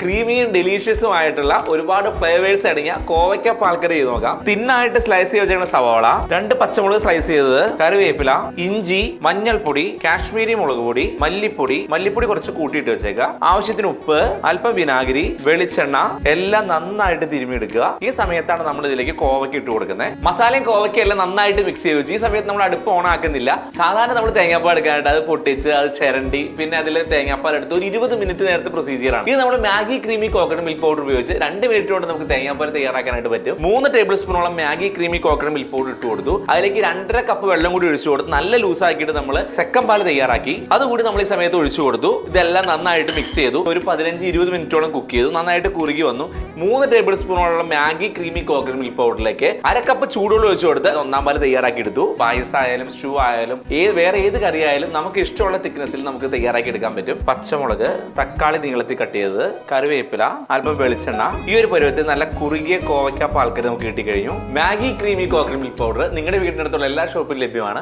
ക്രീമിയും ഡെലീഷ്യസും ആയിട്ടുള്ള ഒരുപാട് ഫ്ലേവേഴ്സ് അടങ്ങിയ കോവയ്ക്ക പാൽക്കറി ചെയ്ത് നോക്കാം. തിന്നായിട്ട് സ്ലൈസ് ചെയ്ത് വെച്ചേക്കുന്ന സവാള, 2 പച്ചമുളക് സ്ലൈസ് ചെയ്തത്, കറിവേപ്പില, ഇഞ്ചി, മഞ്ഞൾപ്പൊടി, കാശ്മീരി മുളക് പൊടി, മല്ലിപ്പൊടി കുറച്ച് കൂട്ടിയിട്ട് വെച്ചേക്കുക. ആവശ്യത്തിന് ഉപ്പ്, അല്പം വിനാഗിരി, വെളിച്ചെണ്ണ എല്ലാം നന്നായിട്ട് തിരുമിയെടുക്കുക. ഈ സമയത്താണ് നമ്മൾ ഇതിലേക്ക് കോവയ്ക്ക് ഇട്ട് കൊടുക്കുന്നത്. മസാലയും കോവയ്ക്കും എല്ലാം നന്നായിട്ട് മിക്സ് ചെയ്ത് വെച്ച് ഈ സമയത്ത് നമ്മൾ അടുപ്പ് ഓൺ ആക്കുന്നില്ല. സാധാരണ നമ്മൾ തേങ്ങാപ്പാൽ എടുക്കാനായിട്ട് അത് പൊട്ടിച്ച് അത് ചിരണ്ടി പിന്നെ അതിൽ തേങ്ങാപ്പാൽ എടുത്ത് ഒരു 20 മിനിറ്റ് നേരത്തെ പ്രൊസീജിയർ ആണ്. ഇത് നമ്മൾ Maggi creamy coconut milk powder ഉപയോഗിച്ച് 2 മിനിറ്റ് കൊണ്ട് നമുക്ക് തേങ്ങാപ്പാൽ തയ്യാറാക്കാനായിട്ട് പറ്റും. 3 ടേബിൾ സ്പൂണോളം Maggi creamy coconut milk powder ഇട്ട് കൊടുത്തു. അതിലേക്ക് 2.5 കപ്പ് വെള്ളം കൂടി ഒഴിച്ചു കൊടുത്ത് നല്ല ലൂസ് ആക്കിയിട്ട് നമ്മൾ സെക്കൻഡ് പാൽ തയ്യാറാക്കി. അതുകൂടി നമ്മൾ ഈ സമയത്ത് ഒഴിച്ചു കൊടുത്തു. ഇതെല്ലാം നന്നായിട്ട് മിക്സ് ചെയ്തു. ഒരു 15-20 മിനിറ്റോളം കുക്ക് ചെയ്തു. നന്നായിട്ട് കുറുകി വന്നു. 3 ടേബിൾ സ്പൂണോളം മാഗി ക്രീമി കോക്കനട്ട് മിൽക്ക് പൗഡറിലേക്ക് 1/2 കപ്പ് ചൂടുവെള്ളം ഒഴിച്ചു കൊടുത്ത് 1-ാം പാൽ തയ്യാറാക്കി എടുത്തു. പായസം ആയാലും സ്റ്റൂ ആയാലും വേറെ ഏത് കറി ആയാലും നമുക്ക് ഇഷ്ടമുള്ള തിക്നെസ്സിൽ നമുക്ക് തയ്യാറാക്കി എടുക്കാൻ പറ്റും. പച്ചമുളക്, തക്കാളി നീളത്തിൽ കട്ട് ചെയ്തത്, കറിവേപ്പില, അല്പം വെളിച്ചെണ്ണ. ഈ ഒരു പരുവത്തിൽ നല്ല കുറുകിയ കോവയ്ക്ക പാൽക്കറി നമുക്ക് കിട്ടിക്കഴിഞ്ഞു. Maggi creamy coconut milk powder നിങ്ങളുടെ വീടിനടുത്തുള്ള എല്ലാ ഷോപ്പിലും ലഭ്യമാണ്.